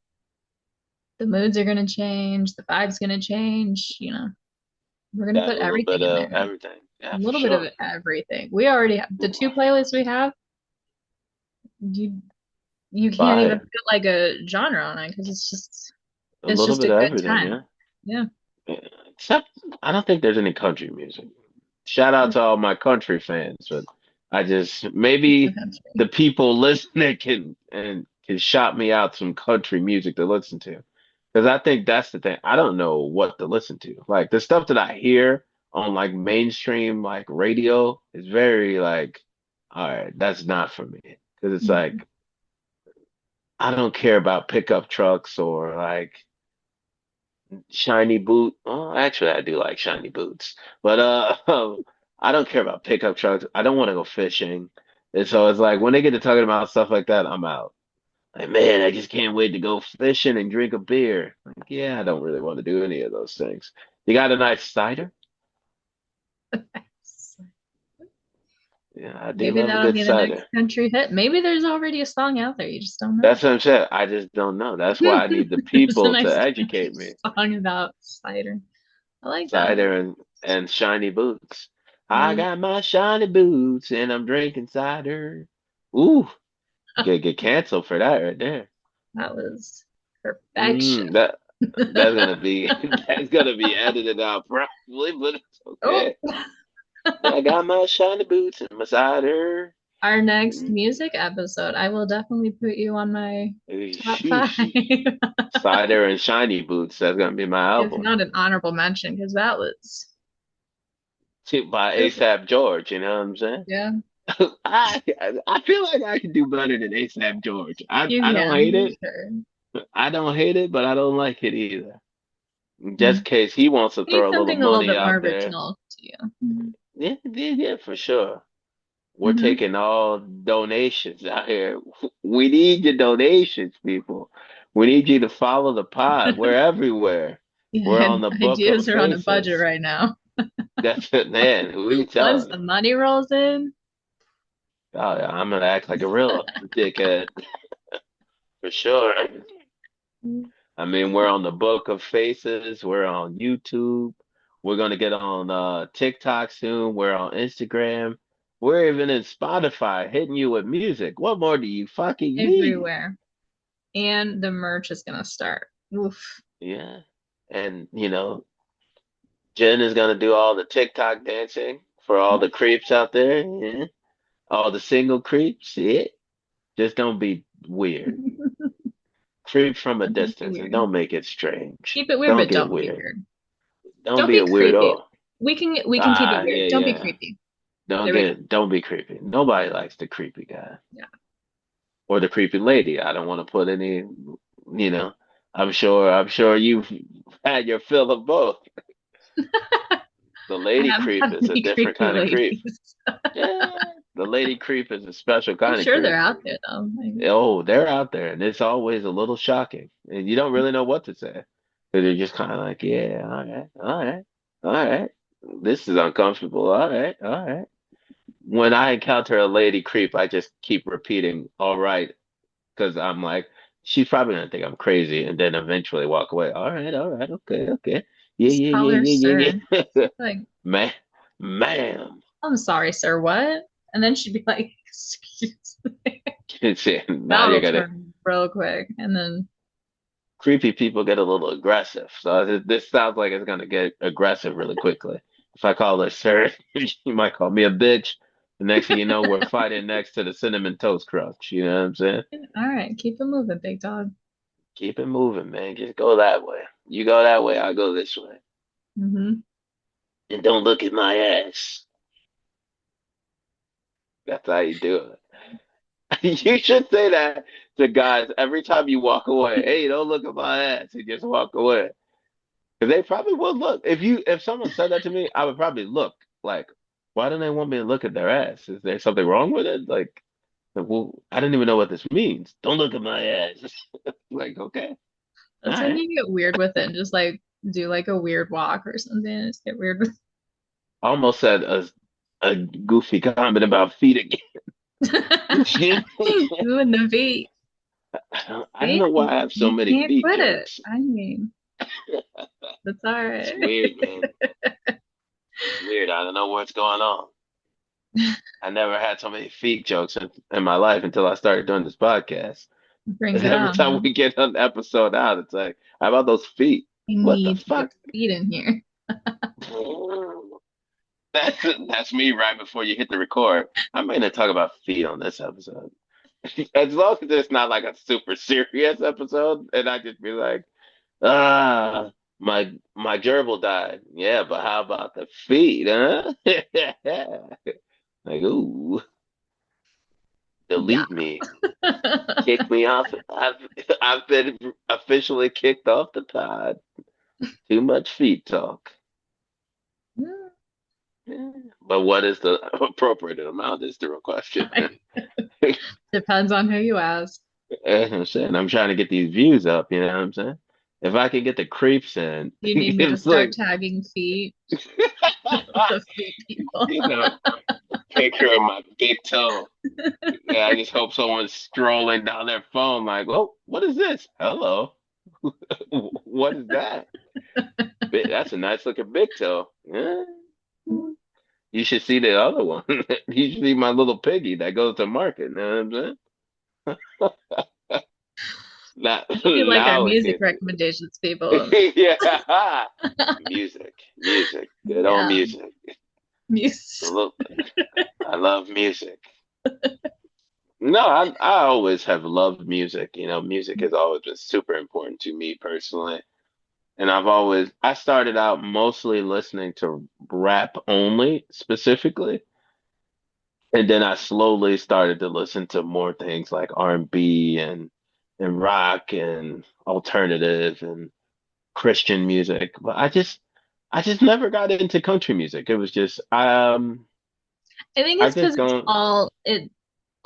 the moods are going to change, the vibe's going to change. We're going to Got a put little everything bit in of there. everything. A Yeah, for little bit of sure. everything. We already have the two playlists we have. You can't even Fire. put like a genre on it because A it's little just a bit of good everything, time. yeah. Yeah. Yeah. Except I don't think there's any country music. Shout out to all my country fans, but I just maybe the people listening can shout me out some country music to listen to. Because I think that's the thing. I don't know what to listen to. Like the stuff that I hear on like mainstream like radio is very like, all right, that's not for me. Because it's Mhm. like I don't care about pickup trucks or like shiny boot. Oh, actually, I do like shiny boots, but I don't care about pickup trucks. I don't want to go fishing, and so it's like when they get to talking about stuff like that, I'm out. Like, man, I just can't wait to go fishing and drink a beer. Like, yeah, I don't really want to do any of those things. You got a nice cider? Yeah, I do Maybe love a that'll good be the next cider. country hit. Maybe there's already a song out there. You just don't know. That's what I'm saying. I just don't know. That's why I need the It's a people to nice country educate me. song about cider. I like that. Cider and shiny boots. I Mm, got my shiny boots and I'm drinking cider. Ooh, get canceled for that right there. that was perfection. That that's gonna be that's gonna be edited out probably, but it's Oh, okay. I got my shiny boots and my cider. our next Mm, music episode, I will definitely put you on my top five. sheesh. Cider and shiny boots. That's gonna be my If album. not an honorable mention, because that was, By ASAP George, you know what I'm saying? yeah, I I feel like I can do better than ASAP George. you I don't can, hate for it. sure. I don't hate it, but I don't like it either. Just in Mm. case he wants to Need throw a little something a little money bit more out there. original to you. Yeah, yeah, yeah, for sure. We're Mm-hmm. taking all donations out here. We need your donations, people. We need you to follow the pod. We're everywhere. We're Yeah, on the book of ideas are on a budget faces. right now. That's it, man. Who you Once telling? the money rolls in, Oh, yeah, I'm gonna act like a real dickhead for sure. I mean, we're on the Book of Faces. We're on YouTube. We're gonna get on TikTok soon. We're on Instagram. We're even in Spotify, hitting you with music. What more do you fucking need? everywhere. And the merch is gonna start. Oof. Yeah. And Jen is gonna do all the TikTok dancing for all the creeps out there. Yeah. All the single creeps. Yeah. Just don't be weird. Creep from a Don't be distance and weird. don't make it strange. Keep it weird, Don't but get don't be weird. weird. Don't Don't be be a creepy. weirdo. We can keep it Ah, weird. yeah, Don't be yeah. creepy. There we go. Don't be creepy. Nobody likes the creepy guy Yeah. or the creepy lady. I don't want to put any, you know, I'm sure you've had your fill of both. The I lady haven't creep had is a many different creepy kind of creep. ladies. Yeah, the lady creep is a special I'm kind of sure they're creep. out there though. Oh, they're out there, and it's always a little shocking, and you don't really know what to say. 'Cause they're just kind of like, yeah, all right, all right, all right. This is uncomfortable. All right, all right. When I encounter a lady creep, I just keep repeating, all right, because I'm like, she's probably gonna think I'm crazy, and then eventually walk away. All right, okay, okay. Yeah, Just yeah, call yeah, her yeah, sir. yeah, yeah. Like, Man, ma'am. I'm sorry, sir. What? And then she'd be like, excuse me. Now you're That'll gonna turn real quick. And then creepy people get a little aggressive. So this sounds like it's gonna get aggressive really quickly. If I call her sir, she might call me a bitch. The next thing you know, we're fighting next to the cinnamon toast crunch. You know what I'm saying? all right, keep it moving, big dog. Keep it moving, man. Just go that way. You go that way, I'll go this way. Hmm. And don't look at my ass. That's how you do it. You should say that to guys every time you walk away. Hey, don't look at my ass. And just walk away. Because they probably would look. If someone said that to me, I would probably look like, why don't they want me to look at their ass? Is there something wrong with it? Like, well, I didn't even know what this means. Don't look at my ass. Like, okay, all That's when right. you get weird with it. Just like do like a weird walk or something. Just get weird with Almost said a goofy comment about feet again. doing the feet. I don't See? know why I have so You many can't feet quit it. jokes. I mean, that's all It's right. weird, man. It's weird. I don't know what's going on. I never had so many feet jokes in my life until I started doing this podcast. Brings it Every out, time huh? we get an episode out, it's like, how about those feet? I What the need your fuck? feet in here. That's me right before you hit the record. I'm going to talk about feet on this episode. As long as it's not like a super serious episode, and I just be like, ah, my gerbil died. Yeah, but how about the feet, huh? Like, ooh, Yeah. delete me, kick me off. I've been officially kicked off the pod. Too much feet talk. Mm, Yeah. But what is the appropriate amount is the real question. depends on who you ask. As I'm saying, I'm trying to get these views up, you know what I'm saying? If I can get the creeps in, You need me to it's start like, tagging feet, the feet people. you know, picture of my big toe. Yeah, I just hope someone's strolling down their phone like, oh, what is this? Hello. What is that? That's a nice looking big toe. Yeah. You should see the other one. You should see my little piggy that goes to market. You know what I'm saying? Now, We like our now it music gets recommendations, people. yeah. Music. Good old Yeah, music. music. Look, I love music. No, I always have loved music. You know, music has always been super important to me personally. And I started out mostly listening to rap only specifically. And then I slowly started to listen to more things like R&B and rock and alternative and Christian music. But I just never got into country music. It was just I think I it's just because it's don't all it.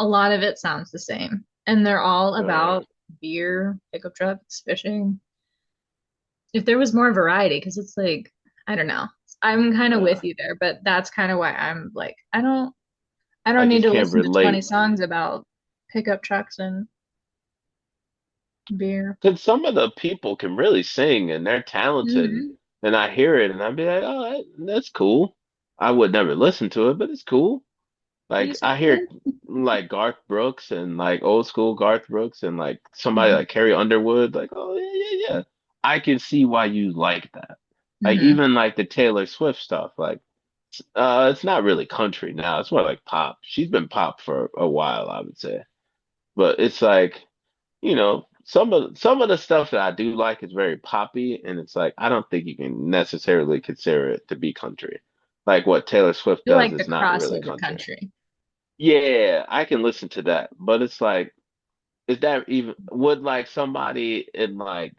A lot of it sounds the same, and they're all uh, about beer, pickup trucks, fishing. If there was more variety, because it's like I don't know. I'm kind of uh with you there, but that's kind of why I'm like I I don't need just to can't listen to 20 relate. songs about pickup trucks and beer. Because some of the people can really sing and they're talented, Hmm. and I hear it and I'd be like, oh, that's cool. I would never listen to it, but it's cool. Like Music's I hear good. like Garth Brooks and like old school Garth Brooks and like somebody Hmm. like Carrie Underwood, like, oh yeah. I can see why you like that. Like Hmm. even like the Taylor Swift stuff, like it's not really country now. It's more like pop. She's been pop for a while, I would say. But it's like, some of the stuff that I do like is very poppy, and it's like I don't think you can necessarily consider it to be country. Like what Taylor Swift You does like the is not really crossover country. country. Yeah, I can listen to that, but it's like, is that even would like somebody in like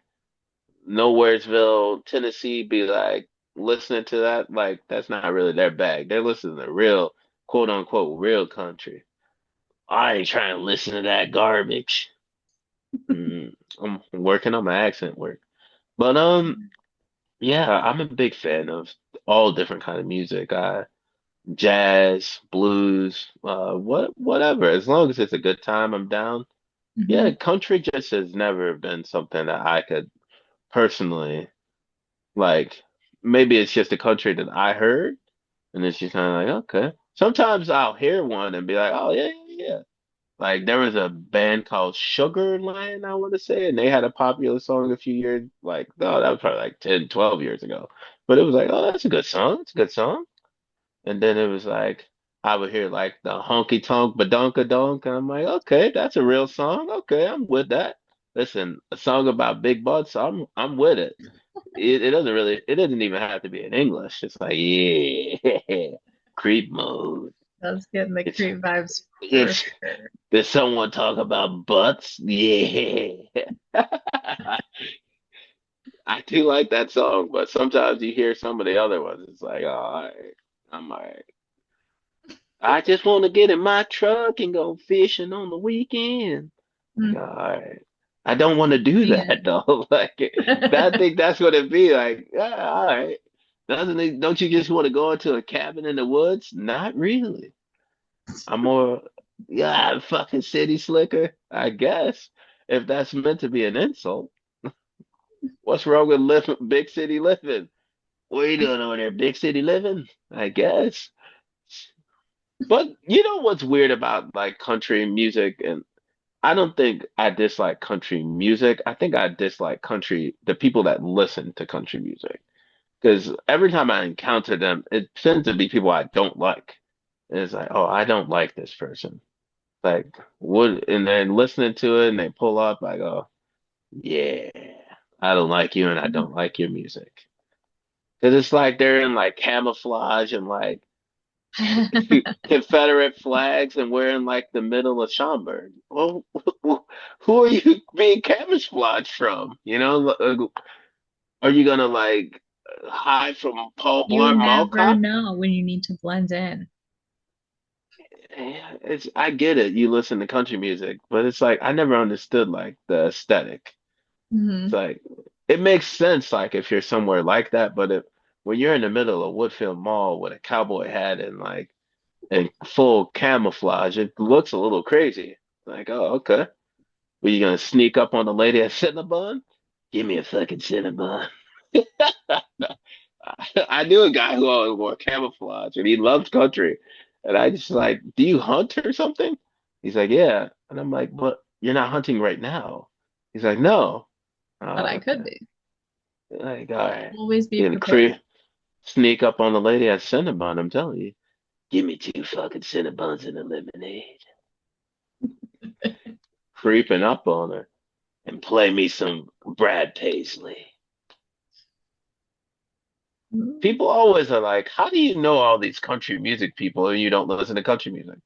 Nowheresville, Tennessee be like listening to that? Like that's not really their bag. They're listening to real, quote unquote, real country. I ain't trying to listen to that garbage. I'm working on my accent work. But yeah, I'm a big fan of all different kind of music. Jazz, blues, whatever. As long as it's a good time, I'm down. Yeah, Hmm. country just has never been something that I could personally like. Maybe it's just a country that I heard, and it's just kind of like, okay. Sometimes I'll hear one and be like, oh yeah. Like there was a band called Sugarland, I want to say, and they had a popular song a few years, like, no, that was probably like 10, 12 years ago. But it was like, oh, that's a good song. It's a good song. And then it was like I would hear like the honky tonk badonka donk, and I'm like, okay, that's a real song. Okay, I'm with that. Listen, a song about big butts, I'm with it. It doesn't even have to be in English. It's like, yeah, creep mode. That's getting the It's creep vibes for it's sure. did someone talk about butts? Yeah. I do like that song, but sometimes you hear some of the other ones. It's like, oh, all right, I'm all right. I just want to get in my truck and go fishing on the weekend. Like, Mm. all right. I don't want to do Sing that though. Like, I think that's what it'd be like. Yeah, all right. Don't you just want to go into a cabin in the woods? Not really. I'm more, yeah, fucking city slicker, I guess. If that's meant to be an insult, what's wrong with living big city living? What are you doing over there, big city living? I guess. But you know what's weird about like country music, and I don't think I dislike country music. I think I dislike the people that listen to country music. Because every time I encounter them, it tends to be people I don't like. And it's like, oh, I don't like this person. Like, what? And then listening to it, and they pull up, I go, yeah, I don't like you, and I don't like your music. Because it's like they're in like camouflage and like Confederate flags and we're in like the middle of Schaumburg. Well, who are you being camouflaged from? You know, Are you gonna like hide from Paul You Blart Mall never Cop? know when you need to blend in. Yeah, it's I get it. You listen to country music, but it's like I never understood like the aesthetic. It's Hmm. like it makes sense like if you're somewhere like that, but when you're in the middle of Woodfield Mall with a cowboy hat and like and full camouflage, it looks a little crazy. Like, oh, okay. Were you gonna sneak up on the lady at Cinnabon? Give me a fucking Cinnabon. I knew a guy who always wore camouflage and he loved country. And I just like, do you hunt or something? He's like, yeah. And I'm like, but you're not hunting right now. He's like, no. But Oh, I could okay. be. Like, all right. Always be You're gonna prepared. sneak up on the lady at Cinnabon, I'm telling you. Give me two fucking Cinnabons and a lemonade. Creeping up on her and play me some Brad Paisley. Mm. People always are like, how do you know all these country music people and you don't listen to country music?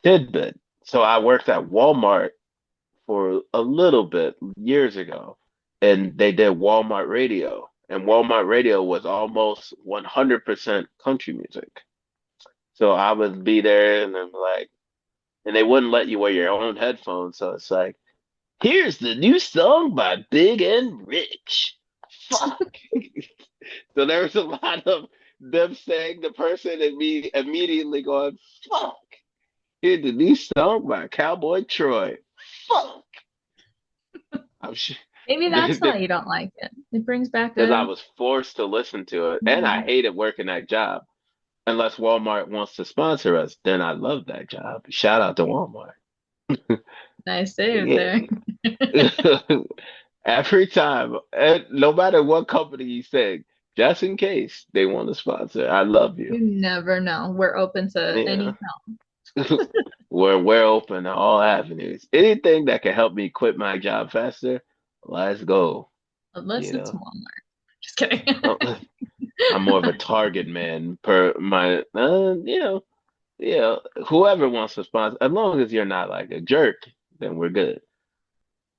Tidbit. So I worked at Walmart for a little bit years ago, and they did Walmart radio, and Walmart radio was almost 100% country music. So I would be there, and I'm like, and they wouldn't let you wear your own headphones, so it's like, here's the new song by Big and Rich. Fuck. So there was a lot of them saying the person and me immediately going, fuck. Here's the new song by Cowboy Troy. Fuck. I'm sure Maybe that's why you don't like it. It brings back because I a was forced to listen to it, and I mm, hated working that job. Unless Walmart wants to sponsor us, then I love that job. Shout out to Walmart. nice save Yeah. there. Every time, and no matter what company you say, just in case they want to sponsor, I love you. You never know. We're open to Yeah. any help. We're open to all avenues. Anything that can help me quit my job faster, let's go. Unless You it's know, Walmart. Just kidding. I'm more of a Target man per my, whoever wants to sponsor, as long as you're not like a jerk, then we're good.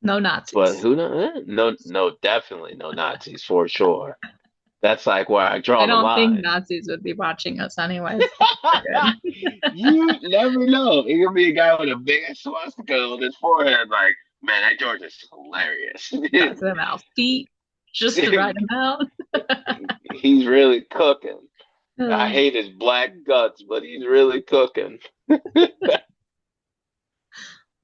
No But Nazis. who know? No, no, definitely no Nazis for sure. That's like where I I draw the don't think line. Nazis would be watching us anyways. We're good. You never know. It could be a guy with a big swastika on his forehead. Like, man, that George is hilarious. Got them out feet just to ride them out. He's really cooking. I Oh, hate his black guts, but he's really cooking.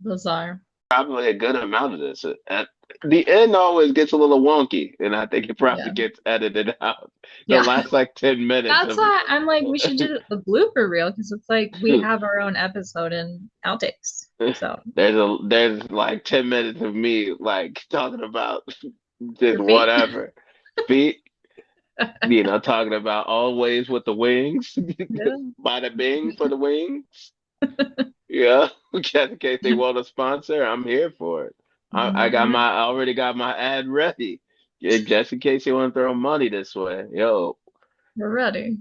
bizarre. Probably a good amount of this. At the end always gets a little wonky, and I think it probably Yeah. gets edited out. The Yeah. last like 10 minutes That's of why I'm like, we should do a blooper reel because it's like we have our own episode and outtakes. So there's like 10 minutes of me like talking about just your feet. whatever. Feet, talking about always with the wings. Yeah. Bada bing for the wings. Yeah. Just in case they want to sponsor, I'm here for it. I already got my ad ready. Yeah, just in case you want to throw money this way. Yo, We're ready.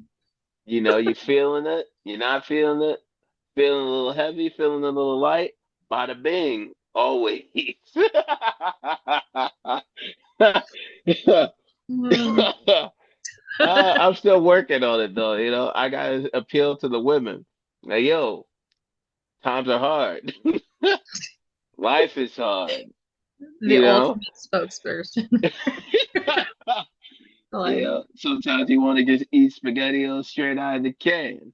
you feeling it? You're not feeling it? Feeling a little heavy, feeling a little light? Bada bing, always. Mm. I'm still working on it though, I gotta appeal to the women. Like, yo, times are hard. Life is hard, The you know? ultimate spokesperson. Like, Sometimes you want to just eat SpaghettiOs straight out of the can,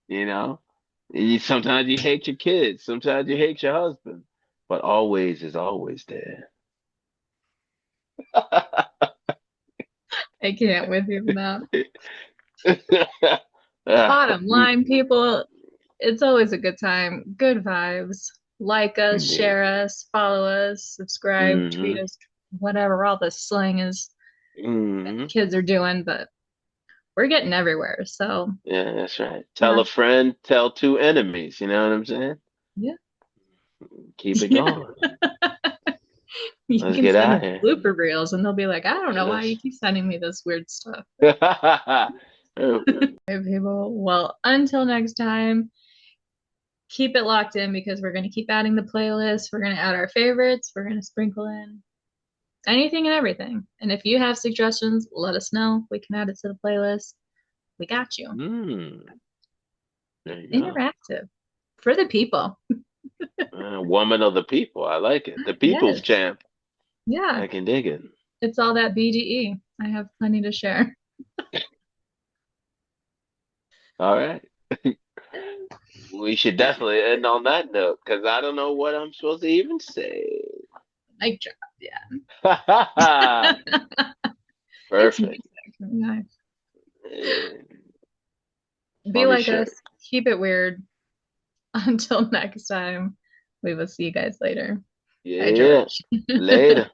you know? Sometimes you hate your kids, sometimes you hate your husband, but always is always there. I can't with you for that. Ah, Bottom line, people, it's always a good time. Good vibes. Like us, yeah. share us, follow us, subscribe, tweet Hmm. us, whatever all the slang is that Hmm. kids are doing, but we're getting everywhere. So, Yeah, that's right. Tell yeah. a friend, tell two enemies. You know what I'm saying? Yeah. Keep it going. You Let's can get send out them here. blooper reels and they'll be like, I don't know why Let's. you keep sending me this weird stuff. Okay, people. Well, until next time, keep it locked in because we're going to keep adding the playlist. We're going to add our favorites. We're going to sprinkle in Anything and everything. And if you have suggestions, let us know. We can add it to the playlist. We got you. Hmm. There you go. Interactive for the people. Woman of the people. I like it. The people's Yes. champ. Yeah. I can dig it. It's all that BDE. I have plenty to share. All right. We should definitely end on that note because I don't know what I'm supposed to even say. Mic drop. Yeah. It's Perfect. music. Nice. Eh, Be On your like shirt. us. Keep it weird. Until next time, we will see you guys later. Hi, Yeah. George. Later.